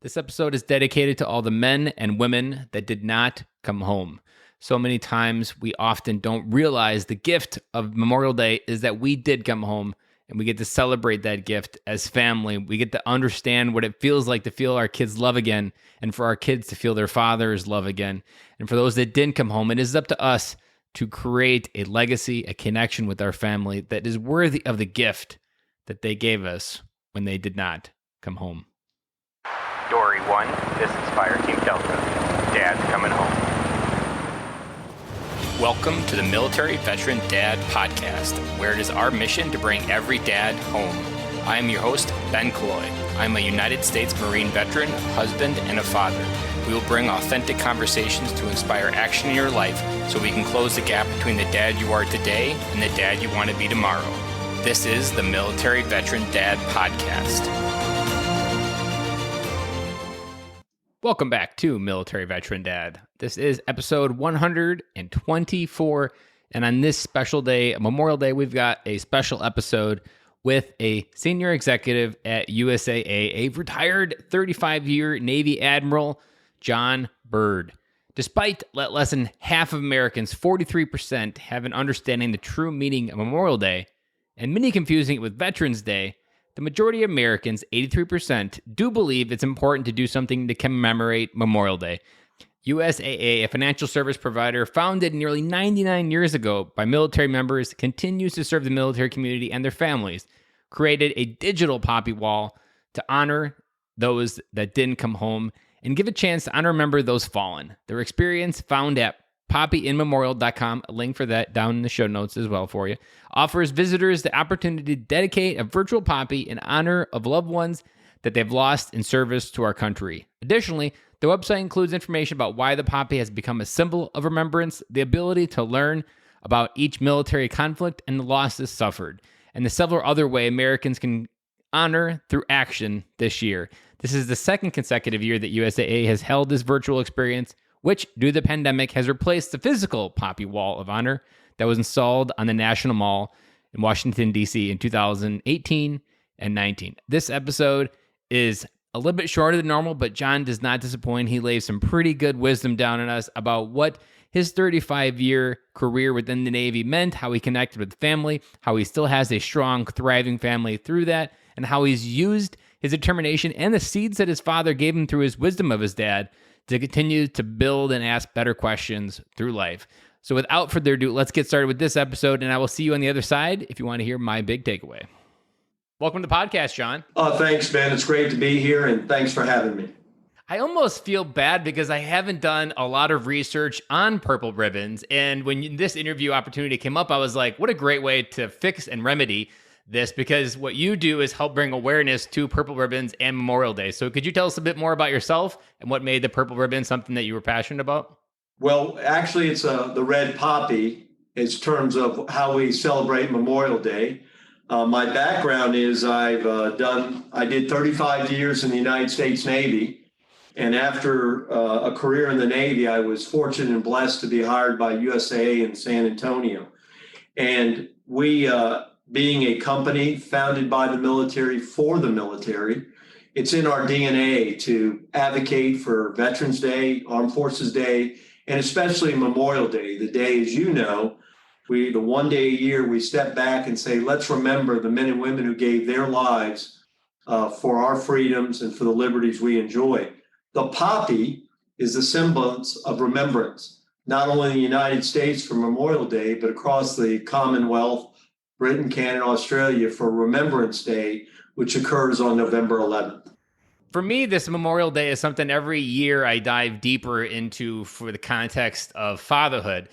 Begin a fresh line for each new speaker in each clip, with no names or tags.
This episode is dedicated to all the men and women that did not come home. So many times we often don't realize the gift of Memorial Day is that we did come home and we get to celebrate that gift as family. We get to understand what it feels like to feel our kids' love again and for our kids to feel their father's love again. And for those that didn't come home, it is up to us to create a legacy, a connection with our family that is worthy of the gift that they gave us when they did not come home.
Dory 1, this is Fire Team Delta. Dad's coming home.
Welcome to the Military Veteran Dad Podcast, where it is our mission to bring every dad home. I am your host, Ben Colloy. I'm a United States Marine veteran, husband, and a father. We will bring authentic conversations to inspire action in your life so we can close the gap between the dad you are today and the dad you want to be tomorrow. This is the Military Veteran Dad Podcast. Welcome back to Military Veteran Dad. This is episode 124, and on this special day, Memorial Day, we've got a special episode with a senior executive at USAA, a retired 35-year Navy Admiral, John Byrd. Despite less than half of Americans, 43%, have an understanding the true meaning of Memorial Day, and many confusing it with Veterans Day, the majority of Americans, 83%, do believe it's important to do something to commemorate Memorial Day. USAA, a financial service provider founded nearly 99 years ago by military members, continues to serve the military community and their families, created a digital poppy wall to honor those that didn't come home and give a chance to honor and remember those fallen. Their experience, found at poppyinmemorial.com, a link for that down in the show notes as well for you, offers visitors the opportunity to dedicate a virtual poppy in honor of loved ones that they've lost in service to our country. Additionally, the website includes information about why the poppy has become a symbol of remembrance, the ability to learn about each military conflict and the losses suffered, and the several other ways Americans can honor through action this year. This is the second consecutive year that USAA has held this virtual experience, which, due to the pandemic, has replaced the physical poppy wall of honor that was installed on the National Mall in Washington, D.C. in 2018 and 19. This episode is a little bit shorter than normal, but John does not disappoint. He lays some pretty good wisdom down on us about what his 35-year career within the Navy meant, how he connected with family, how he still has a strong, thriving family through that, and how he's used his determination and the seeds that his father gave him through his wisdom of his dad to continue to build and ask better questions through life. So without further ado, let's get started with this episode, and I will see you on the other side if you want to hear my big takeaway. Welcome to the podcast, John.
Thanks, Ben. It's great to be here, and thanks for having me.
I almost feel bad because I haven't done a lot of research on purple ribbons, and when this interview opportunity came up, I was like, what a great way to fix and remedy this, because what you do is help bring awareness to purple ribbons and Memorial Day. So could you tell us a bit more about yourself and what made the purple ribbon something that you were passionate about?
Well, actually, it's the red poppy in terms of how we celebrate Memorial Day. My background is I did 35 years in the United States Navy. And after a career in the Navy, I was fortunate and blessed to be hired by USAA in San Antonio. And we, being a company founded by the military for the military, it's in our DNA to advocate for Veterans Day, Armed Forces Day, and especially Memorial Day, the day, as you know, the one day a year we step back and say, let's remember the men and women who gave their lives for our freedoms and for the liberties we enjoy. The poppy is the semblance of remembrance, not only in the United States for Memorial Day, but across the Commonwealth, Britain, Canada, Australia for Remembrance Day, which occurs on November 11th.
For me, this Memorial Day is something every year I dive deeper into for the context of fatherhood.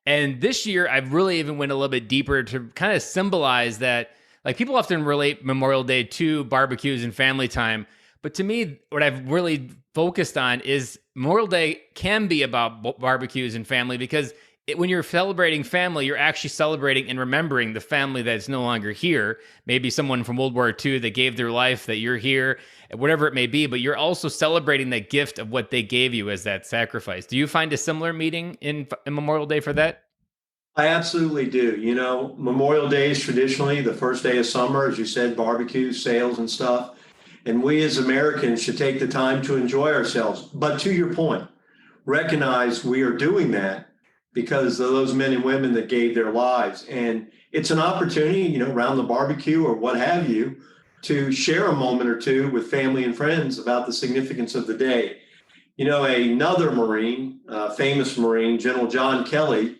And this year, I've really even went a little bit deeper to kind of symbolize that, like, people often relate Memorial Day to barbecues and family time. But to me, what I've really focused on is Memorial Day can be about barbecues and family, because when you're celebrating family, you're actually celebrating and remembering the family that's no longer here. Maybe someone from World War II that gave their life, that you're here, whatever it may be, but you're also celebrating that gift of what they gave you as that sacrifice. Do you find a similar meaning in Memorial Day for that?
I absolutely do. You know, Memorial Day is traditionally the first day of summer, as you said, barbecues, sales and stuff. And we as Americans should take the time to enjoy ourselves. But to your point, recognize we are doing that because of those men and women that gave their lives. And it's an opportunity, around the barbecue or what have you, to share a moment or two with family and friends about the significance of the day. Another Marine, famous Marine, General John Kelly,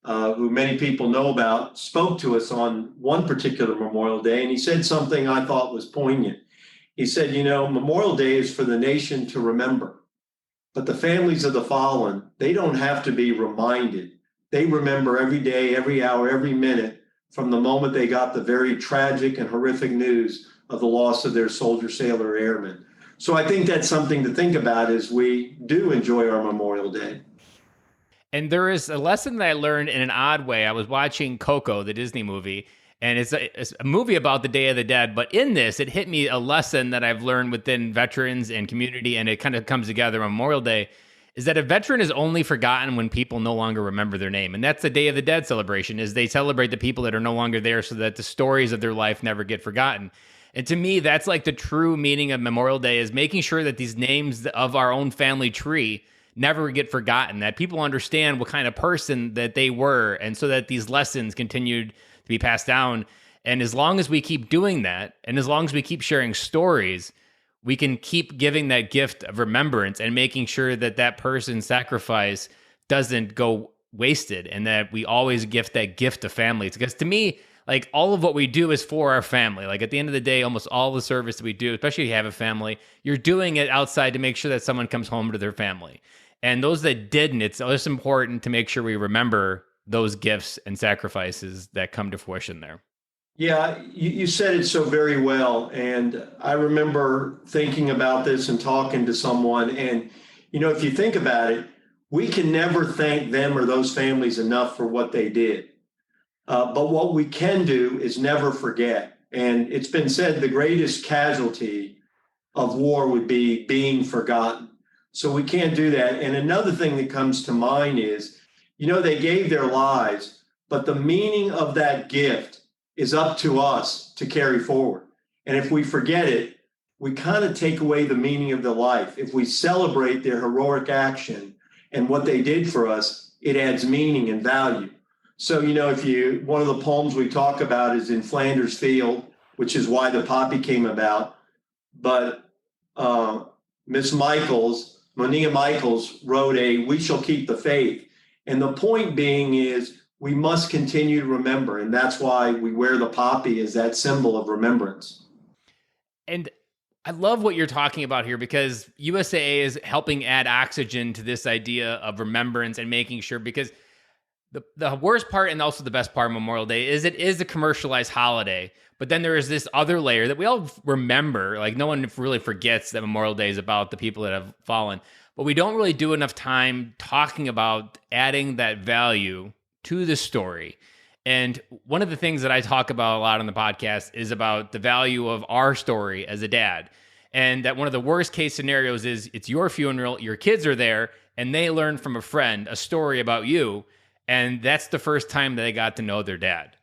who many people know about, spoke to us on one particular Memorial Day, and he said something I thought was poignant. He said, Memorial Day is for the nation to remember, but the families of the fallen, they don't have to be reminded. They remember every day, every hour, every minute from the moment they got the very tragic and horrific news of the loss of their soldier, sailor, airman. So I think that's something to think about as we do enjoy our Memorial Day.
And there is a lesson that I learned in an odd way. I was watching Coco, the Disney movie, and it's a movie about the Day of the Dead. But in this, it hit me a lesson that I've learned within veterans and community, and it kind of comes together on Memorial Day, is that a veteran is only forgotten when people no longer remember their name. And that's the Day of the Dead celebration, is they celebrate the people that are no longer there so that the stories of their life never get forgotten. And to me, that's like the true meaning of Memorial Day, is making sure that these names of our own family tree never get forgotten, that people understand what kind of person that they were, and so that these lessons continued to be passed down. And as long as we keep doing that, and as long as we keep sharing stories, we can keep giving that gift of remembrance and making sure that that person's sacrifice doesn't go wasted, and that we always gift that gift to families. Because to me, like, all of what we do is for our family. Like, at the end of the day, almost all the service that we do, especially if you have a family, you're doing it outside to make sure that someone comes home to their family. And those that didn't, it's just important to make sure we remember those gifts and sacrifices that come to fruition there.
Yeah, you said it so very well. And I remember thinking about this and talking to someone. And, if you think about it, we can never thank them or those families enough for what they did. But what we can do is never forget. And it's been said the greatest casualty of war would be being forgotten. So we can't do that. And another thing that comes to mind is, they gave their lives, but the meaning of that gift is up to us to carry forward. And if we forget it, we kind of take away the meaning of the life. If we celebrate their heroic action and what they did for us, it adds meaning and value. So, one of the poems we talk about is In Flanders Field, which is why the poppy came about. But Monia Michaels wrote We Shall Keep the Faith. And the point being is we must continue to remember. And that's why we wear the poppy as that symbol of remembrance.
And I love what you're talking about here, because USAA is helping add oxygen to this idea of remembrance and making sure, because the worst part and also the best part of Memorial Day is it is a commercialized holiday, but then there is this other layer that we all remember. Like, no one really forgets that Memorial Day is about the people that have fallen, but we don't really do enough time talking about adding that value to the story. And one of the things that I talk about a lot on the podcast is about the value of our story as a dad. And that one of the worst case scenarios is it's your funeral, your kids are there, and they learn from a friend a story about you. And that's the first time that they got to know their dad.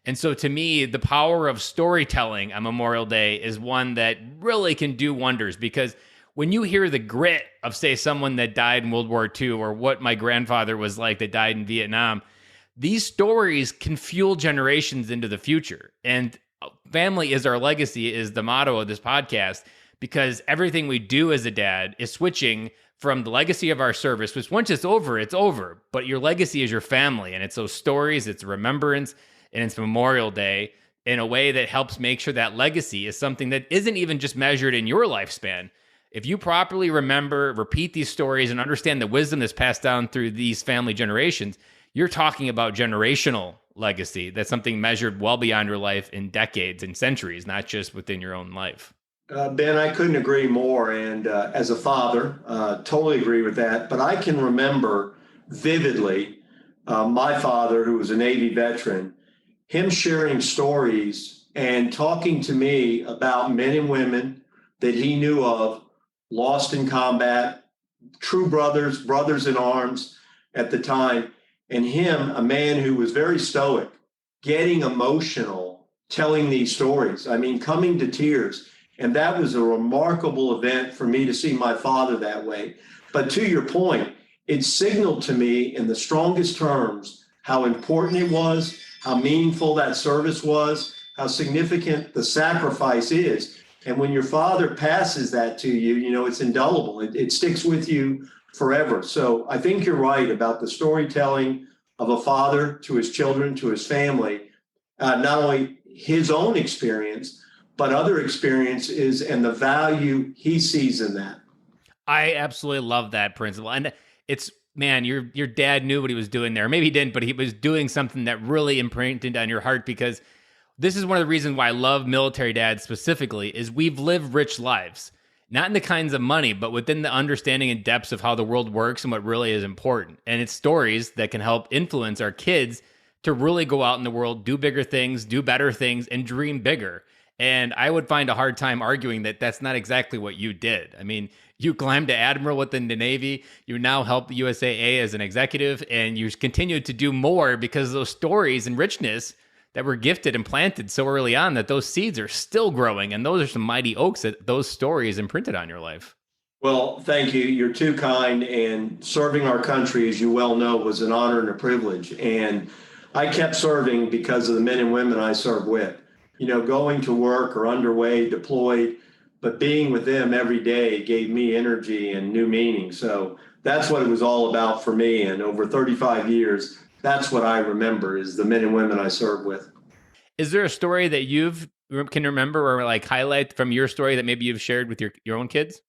And so to me, the power of storytelling on Memorial Day is one that really can do wonders, because when you hear the grit of, say, someone that died in World War II, or what my grandfather was like that died in Vietnam, these stories can fuel generations into the future. And family is our legacy is the motto of this podcast, because everything we do as a dad is switching from the legacy of our service, which once it's over, but your legacy is your family. And it's those stories, it's remembrance, and it's Memorial Day in a way that helps make sure that legacy is something that isn't even just measured in your lifespan. If you properly remember, repeat these stories, and understand the wisdom that's passed down through these family generations, you're talking about generational legacy. That's something measured well beyond your life in decades and centuries, not just within your own life.
Ben, I couldn't agree more. And as a father, totally agree with that. But I can remember vividly my father, who was a Navy veteran, him sharing stories and talking to me about men and women that he knew of, lost in combat, true brothers in arms at the time. And him, a man who was very stoic, getting emotional, telling these stories. I mean, coming to tears. And that was a remarkable event for me to see my father that way. But to your point, it signaled to me in the strongest terms how important it was, how meaningful that service was, how significant the sacrifice is. And when your father passes that to you, you know, it's indelible. It sticks with you forever. So I think you're right about the storytelling of a father to his children, to his family, not only his own experience, but other experiences and the value he sees in that.
I absolutely love that principle. And it's, man, your dad knew what he was doing there. Maybe he didn't, but he was doing something that really imprinted on your heart, because this is one of the reasons why I love military dads specifically is we've lived rich lives, not in the kinds of money, but within the understanding and depths of how the world works and what really is important. And it's stories that can help influence our kids to really go out in the world, do bigger things, do better things, and dream bigger. And I would find a hard time arguing that that's not exactly what you did. I mean, you climbed to admiral within the Navy. You now help the USAA as an executive, and you continue to do more because of those stories and richness that were gifted and planted so early on that those seeds are still growing. And those are some mighty oaks that those stories imprinted on your life.
Well, thank you. You're too kind. And serving our country, as you well know, was an honor and a privilege. And I kept serving because of the men and women I served with. You know, going to work or underway, deployed, but being with them every day gave me energy and new meaning. So that's what it was all about for me. And over 35 years, that's what I remember is the men and women I served with.
Is there a story that you've can remember or like highlight from your story that maybe you've shared with your own kids?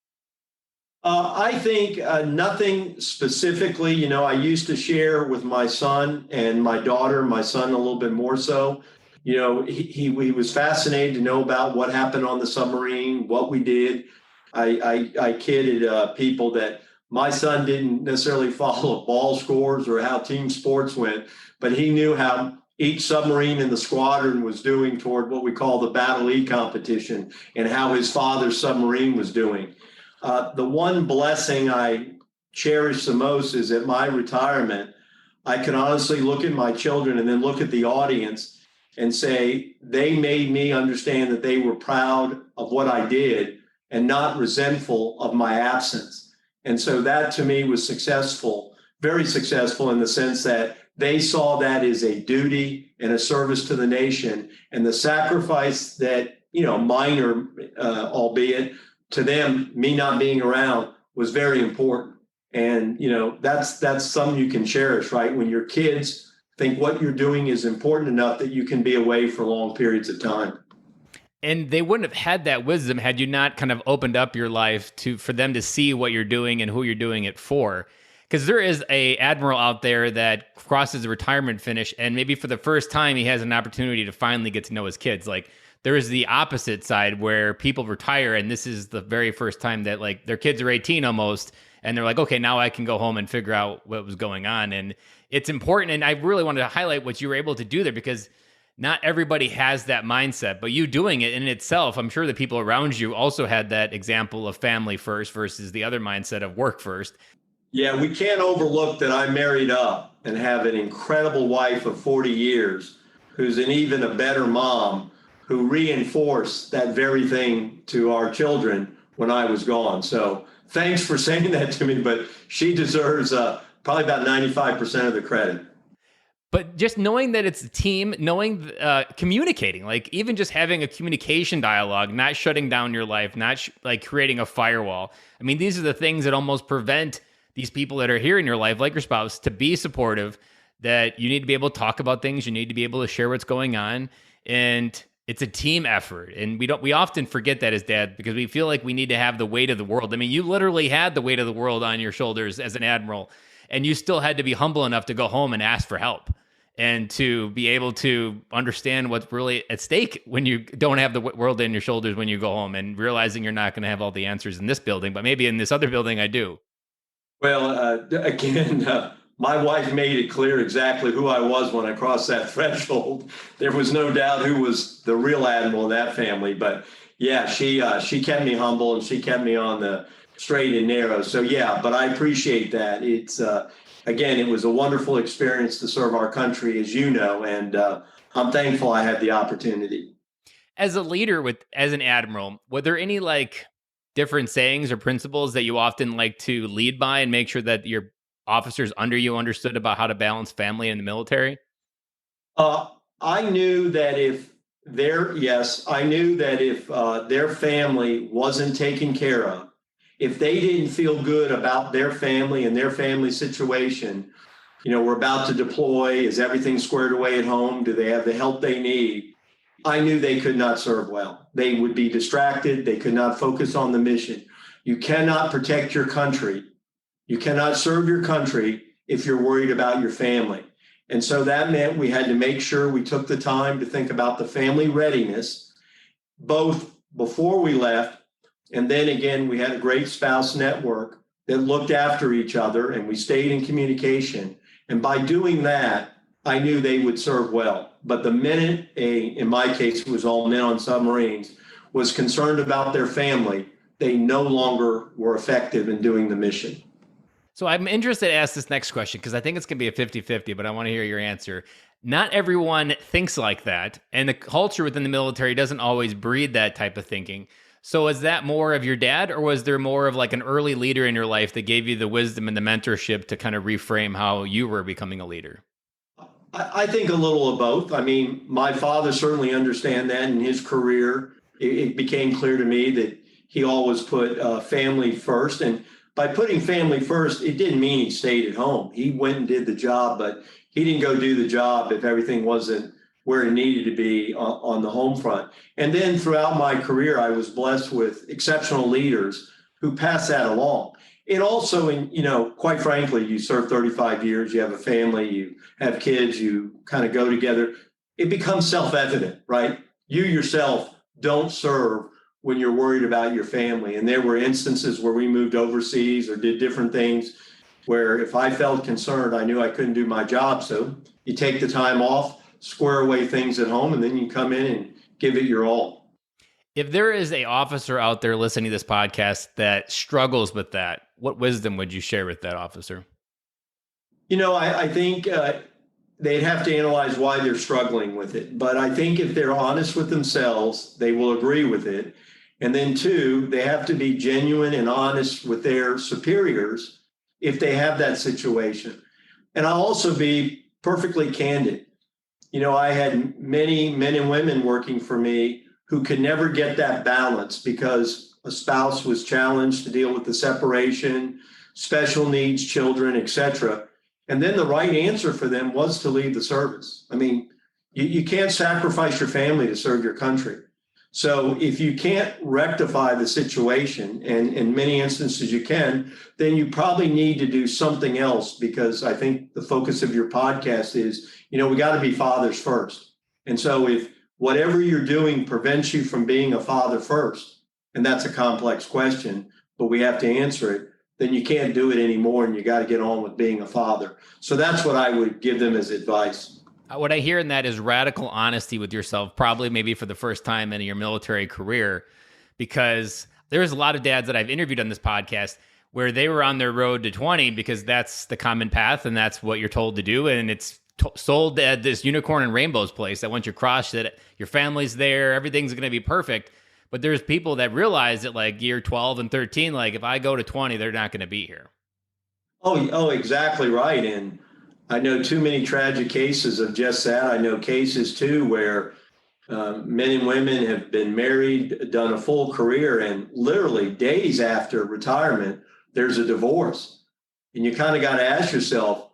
I think nothing specifically. You know, I used to share with my son and my daughter, my son a little bit more so. You know, he was fascinated to know about what happened on the submarine, what we did. I kidded people that my son didn't necessarily follow ball scores or how team sports went, but he knew how each submarine in the squadron was doing toward what we call the Battle E competition and how his father's submarine was doing. The one blessing I cherish the most is at my retirement, I can honestly look at my children and then look at the audience and say they made me understand that they were proud of what I did and not resentful of my absence. And so that to me was successful, very successful in the sense that they saw that as a duty and a service to the nation, and the sacrifice that, you know, minor, albeit to them, me not being around was very important. And, you know, that's something you can cherish, right? When your kids think what you're doing is important enough that you can be away for long periods of time.
And they wouldn't have had that wisdom had you not kind of opened up your life for them to see what you're doing and who you're doing it for. Because there is a admiral out there that crosses the retirement finish, and maybe for the first time he has an opportunity to finally get to know his kids. Like there is the opposite side where people retire, and this is the very first time that like their kids are 18 almost, and they're like, okay, now I can go home and figure out what was going on. And it's important. And I really wanted to highlight what you were able to do there, because not everybody has that mindset, but you doing it in itself, I'm sure the people around you also had that example of family first versus the other mindset of work first.
Yeah, we can't overlook that I married up and have an incredible wife of 40 years who's an even a better mom, who reinforced that very thing to our children when I was gone. So thanks for saying that to me, but she deserves probably about 95% of the credit.
But just knowing that it's a team, knowing, communicating, like even just having a communication dialogue, not shutting down your life, not like creating a firewall. I mean, these are the things that almost prevent these people that are here in your life, like your spouse, to be supportive, that you need to be able to talk about things. You need to be able to share what's going on. And it's a team effort. And we often forget that as dad, because we feel like we need to have the weight of the world. I mean, you literally had the weight of the world on your shoulders as an admiral, and you still had to be humble enough to go home and ask for help and to be able to understand what's really at stake when you don't have the world in your shoulders when you go home, and realizing you're not going to have all the answers in this building, but maybe in this other building I do.
Well, again, my wife made it clear exactly who I was when I crossed that threshold. There was no doubt who was the real admiral in that family. But yeah, she kept me humble, and she kept me on the straight and narrow. So yeah, but I appreciate that. It's again, it was a wonderful experience to serve our country, as you know, and I'm thankful I had the opportunity.
As a leader as an admiral, were there any like different sayings or principles that you often like to lead by and make sure that your officers under you understood about how to balance family and the military?
Uh, I knew that I knew that if their family wasn't taken care of, if they didn't feel good about their family and their family situation, we're about to deploy. Is everything squared away at home? Do they have the help they need? I knew they could not serve well. They would be distracted. They could not focus on the mission. You cannot protect your country. You cannot serve your country if you're worried about your family. And so that meant we had to make sure we took the time to think about the family readiness, both before we left, and then again, we had a great spouse network that looked after each other and we stayed in communication. And by doing that, I knew they would serve well. But the minute in my case, it was all men on submarines, was concerned about their family, they no longer were effective in doing the mission.
So I'm interested to ask this next question because I think it's going to be a 50-50, but I want to hear your answer. Not everyone thinks like that, and the culture within the military doesn't always breed that type of thinking. So is that more of your dad, or was there more of like an early leader in your life that gave you the wisdom and the mentorship to kind of reframe how you were becoming a leader?
I think a little of both. I mean, my father certainly understand that in his career. It became clear to me that he always put family first. And by putting family first, it didn't mean he stayed at home. He went and did the job, but he didn't go do the job if everything wasn't where it needed to be on the home front. And then throughout my career, I was blessed with exceptional leaders who passed that along. And also, quite frankly, you serve 35 years, you have a family, you have kids, you kind of go together. It becomes self-evident, right? You yourself don't serve when you're worried about your family. And there were instances where we moved overseas or did different things where if I felt concerned, I knew I couldn't do my job. So you take the time off, square away things at home, and then you come in and give it your all.
If there is an officer out there listening to this podcast that struggles with that, what wisdom would you share with that officer?
I think they'd have to analyze why they're struggling with it. But I think if they're honest with themselves, they will agree with it. And then two, they have to be genuine and honest with their superiors if they have that situation. And I'll also be perfectly candid. I had many men and women working for me who could never get that balance because a spouse was challenged to deal with the separation, special needs, children, etc. And then the right answer for them was to leave the service. I mean, you can't sacrifice your family to serve your country. So if you can't rectify the situation, and in many instances you can, then you probably need to do something else, because I think the focus of your podcast is, we got to be fathers first. And so if whatever you're doing prevents you from being a father first, and that's a complex question, but we have to answer it, then you can't do it anymore and you got to get on with being a father. So that's what I would give them as advice.
What I hear in that is radical honesty with yourself, probably maybe for the first time in your military career, because there's a lot of dads that I've interviewed on this podcast where they were on their road to 20 because that's the common path and that's what you're told to do. And it's sold at this unicorn and rainbows place that once you cross it, your family's there, everything's going to be perfect. But there's people that realize that like year 12 and 13, like if I go to 20, they're not going to be here.
Oh, exactly right. And I know too many tragic cases of just that. I know cases too where men and women have been married, done a full career, and literally days after retirement, there's a divorce. And you kind of got to ask yourself,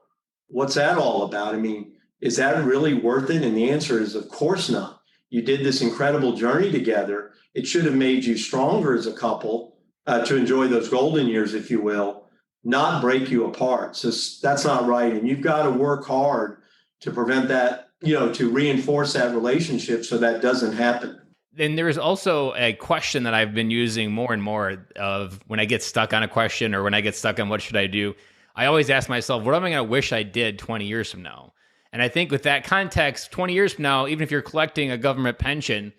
what's that all about? I mean, is that really worth it? And the answer is, of course not. You did this incredible journey together. It should have made you stronger as a couple to enjoy those golden years, if you will, not break you apart. So that's not right. And you've got to work hard to prevent that, to reinforce that relationship so that doesn't happen.
Then there's also a question that I've been using more and more of when I get stuck on a question or when I get stuck on what should I do, I always ask myself, what am I going to wish I did 20 years from now? And I think with that context, 20 years from now, even if you're collecting a government pension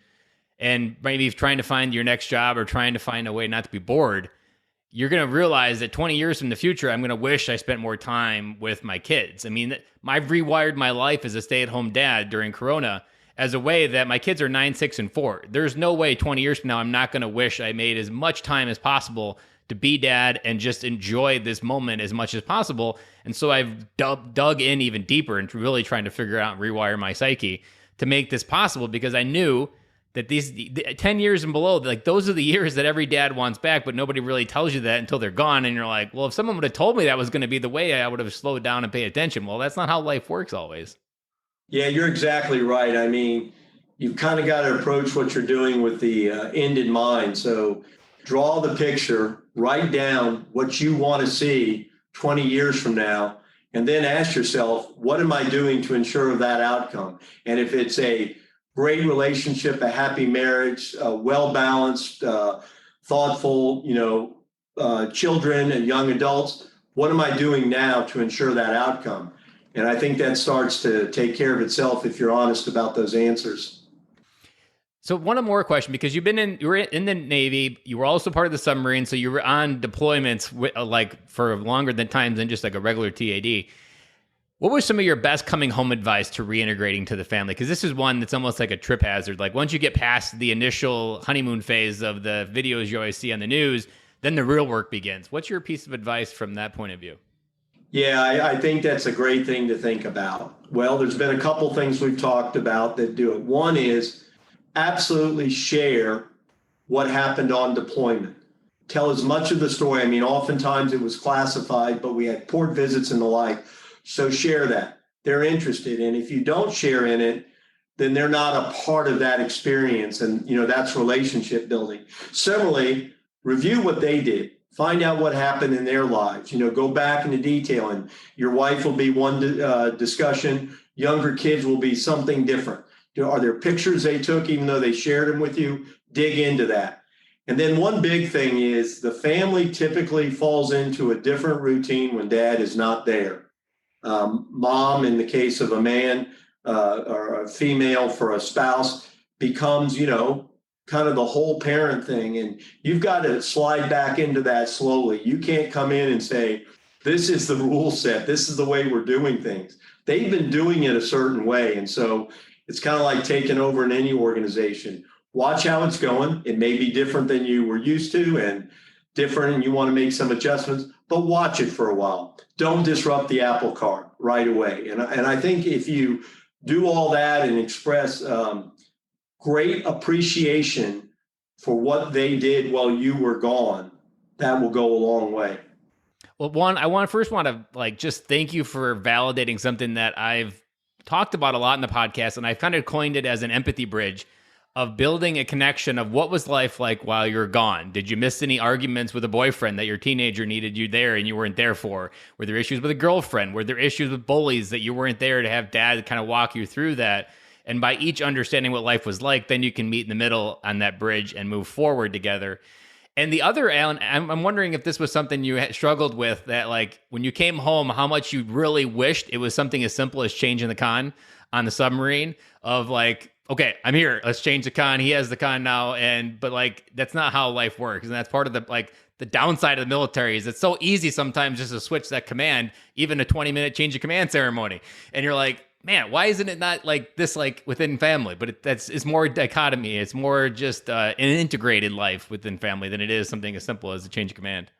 and maybe trying to find your next job or trying to find a way not to be bored, you're going to realize that 20 years in the future, I'm going to wish I spent more time with my kids. I mean, I've rewired my life as a stay-at-home dad during Corona, as a way that my kids are 9, 6, and 4. There's no way 20 years from now I'm not going to wish I made as much time as possible to be dad and just enjoy this moment as much as possible. And so I've dug in even deeper and really trying to figure out and rewire my psyche to make this possible, because I knew that these 10 years and below, like those are the years that every dad wants back, but nobody really tells you that until they're gone. And you're like, well, if someone would have told me that was going to be the way, I would have slowed down and paid attention. Well, that's not how life works always.
Yeah, you're exactly right. I mean, you've kind of got to approach what you're doing with the end in mind. So draw the picture, write down what you want to see 20 years from now, and then ask yourself, what am I doing to ensure that outcome? And if it's a great relationship, a happy marriage, well-balanced, thoughtful, children and young adults, what am I doing now to ensure that outcome? And I think that starts to take care of itself if you're honest about those answers.
So one more question, because you were in the Navy, you were also part of the submarine, so you were on deployments like for longer than times than just like a regular TAD. What was some of your best coming home advice to reintegrating to the family? Because this is one that's almost like a trip hazard. Like once you get past the initial honeymoon phase of the videos you always see on the news, then the real work begins. What's your piece of advice from that point of view?
Yeah, I think that's a great thing to think about. Well, there's been a couple things we've talked about that do it. One is absolutely share what happened on deployment. Tell as much of the story. I mean, oftentimes it was classified, but we had port visits and the like. So share that. They're interested. And if you don't share in it, then they're not a part of that experience. And, that's relationship building. Similarly, review what they did. Find out what happened in their lives. Go back into detail. And your wife will be one discussion. Younger kids will be something different. Are there pictures they took, even though they shared them with you? Dig into that. And then one big thing is the family typically falls into a different routine when dad is not there. Mom, in the case of a man, or a female for a spouse, becomes, kind of the whole parent thing. And you've got to slide back into that slowly. You can't come in and say, this is the rule set. This is the way we're doing things. They've been doing it a certain way. And so it's kind of like taking over in any organization. Watch how it's going. It may be different than you were used to and different, and you want to make some adjustments, but watch it for a while. Don't disrupt the apple cart right away. And I think if you do all that and express great appreciation for what they did while you were gone, that will go a long way.
Well, one, I want to just thank you for validating something that I've talked about a lot in the podcast, and I've kind of coined it as an empathy bridge of building a connection of what was life like while you're gone. Did you miss any arguments with a boyfriend that your teenager needed you there and you weren't there for? Were there issues with a girlfriend? Were there issues with bullies that you weren't there to have dad kind of walk you through that? And by each understanding what life was like, then you can meet in the middle on that bridge and move forward together. And the other, Alan, I'm wondering if this was something you had struggled with, that like when you came home, how much you really wished it was something as simple as changing the con on the submarine of like, okay, I'm here, let's change the con. He has the con now. But like, that's not how life works. And that's part of the downside of the military is it's so easy sometimes just to switch that command, even a 20-minute change of command ceremony. And you're like, man, why isn't it not like this, like within family? But it's more dichotomy. It's more just an integrated life within family than it is something as simple as a change of command.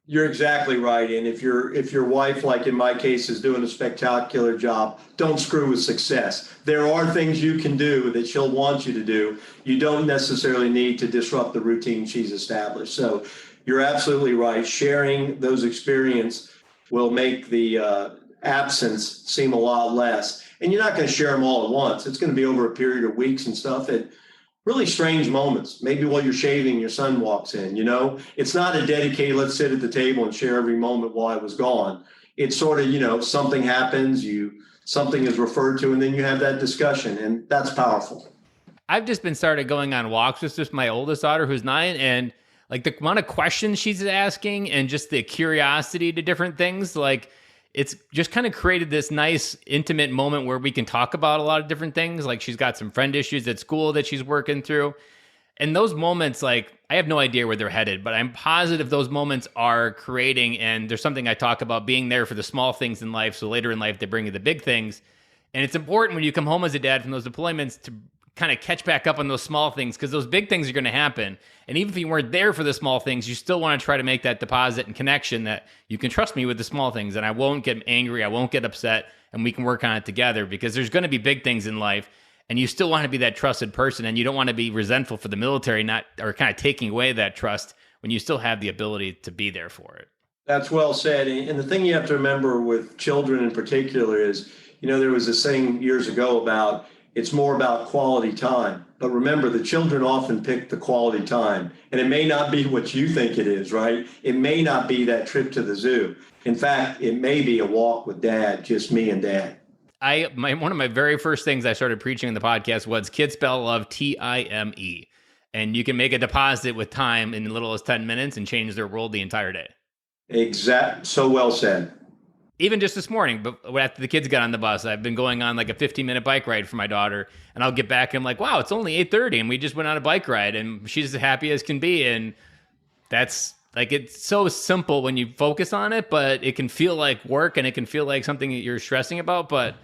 You're exactly right. And if your wife, like in my case, is doing a spectacular job, don't screw with success. There are things you can do that she'll want you to do. You don't necessarily need to disrupt the routine she's established. So you're absolutely right. Sharing those experiences will make the absence seem a lot less. And you're not going to share them all at once. It's going to be over a period of weeks and stuff. And really strange moments. Maybe while you're shaving, your son walks in, It's not a dedicated, let's sit at the table and share every moment while I was gone. It's sort of, something happens, something is referred to, and then you have that discussion, and that's powerful.
I've just been started going on walks with just my oldest daughter who's 9, and like the amount of questions she's asking and just the curiosity to different things, like it's just kind of created this nice intimate moment where we can talk about a lot of different things. Like she's got some friend issues at school that she's working through. And those moments, like I have no idea where they're headed, but I'm positive those moments are creating. And there's something I talk about being there for the small things in life. So later in life, they bring you the big things. And it's important when you come home as a dad from those deployments to kind of catch back up on those small things, because those big things are going to happen. And even if you weren't there for the small things, you still want to try to make that deposit and connection that you can trust me with the small things, and I won't get angry, I won't get upset, and we can work on it together, because there's going to be big things in life, and you still want to be that trusted person, and you don't want to be resentful for the military or kind of taking away that trust when you still have the ability to be there for it.
That's well said. And the thing you have to remember with children in particular is, there was this saying years ago about it's more about quality time. But remember, the children often pick the quality time. And it may not be what you think it is, right? It may not be that trip to the zoo. In fact, it may be a walk with dad, just me and dad.
One of my very first things I started preaching in the podcast was kids spell love Time. And you can make a deposit with time in as little as 10 minutes and change their world the entire day.
So well said.
Even just this morning, but after the kids got on the bus, I've been going on like a 15-minute bike ride for my daughter, and I'll get back and I'm like, wow, it's only 8:30 and we just went on a bike ride, and she's as happy as can be. And that's like, it's so simple when you focus on it, but it can feel like work and it can feel like something that you're stressing about, but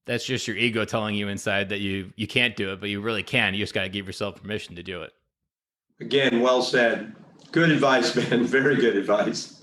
that's just your ego telling you inside that you can't do it, but you really can. You just got to give yourself permission to do it.
Again, well said. Good advice, Ben. Very good advice.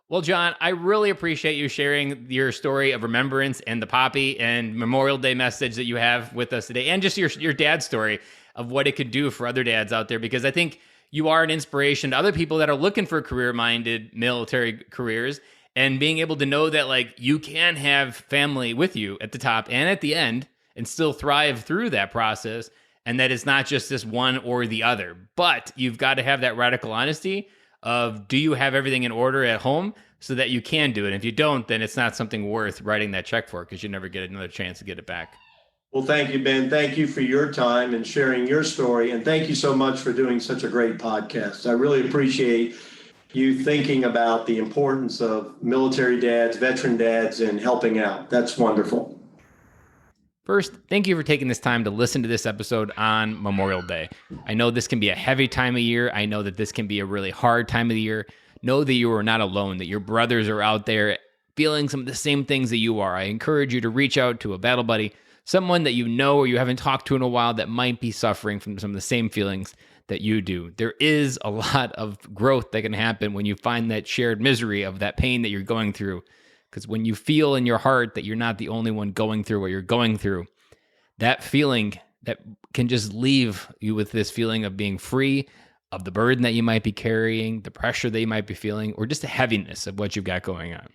Well, John, I really appreciate you sharing your story of remembrance and the poppy and Memorial Day message that you have with us today, and just your dad's story of what it could do for other dads out there, because I think you are an inspiration to other people that are looking for career-minded military careers, and being able to know that like you can have family with you at the top and at the end and still thrive through that process, and that it's not just this one or the other, but you've got to have that radical honesty of, do you have everything in order at home so that you can do it? And if you don't, then it's not something worth writing that check for, because you never get another chance to get it back.
Well, thank you, Ben. Thank you for your time and sharing your story. And thank you so much for doing such a great podcast. I really appreciate you thinking about the importance of military dads, veteran dads, and helping out. That's wonderful.
First, thank you for taking this time to listen to this episode on Memorial Day. I know this can be a heavy time of year. I know that this can be a really hard time of the year. Know that you are not alone, that your brothers are out there feeling some of the same things that you are. I encourage you to reach out to a battle buddy, someone that you know or you haven't talked to in a while that might be suffering from some of the same feelings that you do. There is a lot of growth that can happen when you find that shared misery of that pain that you're going through. Because when you feel in your heart that you're not the only one going through what you're going through, that feeling that can just leave you with this feeling of being free of the burden that you might be carrying, the pressure that you might be feeling, or just the heaviness of what you've got going on.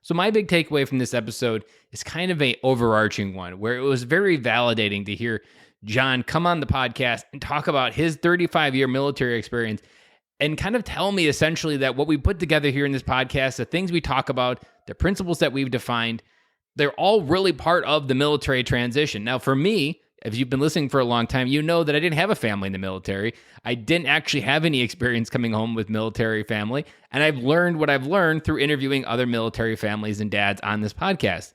So my big takeaway from this episode is kind of an overarching one, where it was very validating to hear John come on the podcast and talk about his 35-year military experience and kind of tell me essentially that what we put together here in this podcast, the things we talk about, the principles that we've defined, they're all really part of the military transition. Now, for me, if you've been listening for a long time, you know that I didn't have a family in the military. I didn't actually have any experience coming home with military family. And I've learned what I've learned through interviewing other military families and dads on this podcast.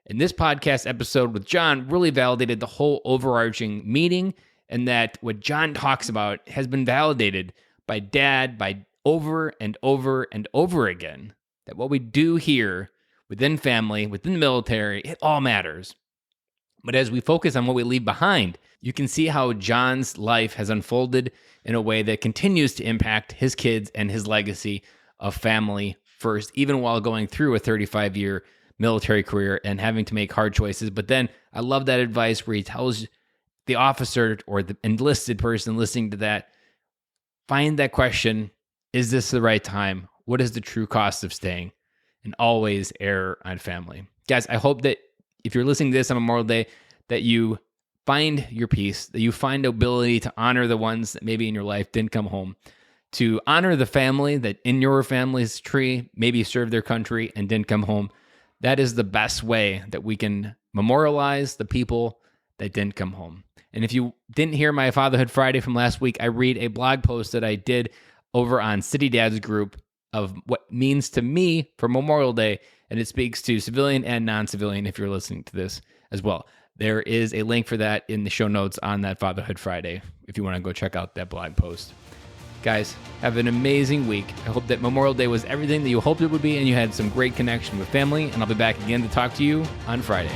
And this podcast episode with John really validated the whole overarching meaning, and that what John talks about has been validated by dad by over and over and over again, that what we do here within family, within the military, it all matters. But as we focus on what we leave behind, you can see how John's life has unfolded in a way that continues to impact his kids and his legacy of family first, even while going through a 35-year military career and having to make hard choices. But then I love that advice where he tells the officer or the enlisted person listening to that, find that question, is this the right time? What is the true cost of staying? And always err on family. Guys, I hope that if you're listening to this on Memorial Day, that you find your peace, that you find the ability to honor the ones that maybe in your life didn't come home, to honor the family that in your family's tree maybe served their country and didn't come home. That is the best way that we can memorialize the people that didn't come home. And if you didn't hear my Fatherhood Friday from last week, I read a blog post that I did over on City Dads group of what means to me for Memorial Day, and it speaks to civilian and non-civilian if you're listening to this as well. There is a link for that in the show notes on that Fatherhood Friday if you want to go check out that blog post. Guys, have an amazing week. I hope that Memorial Day was everything that you hoped it would be and you had some great connection with family, and I'll be back again to talk to you on Friday.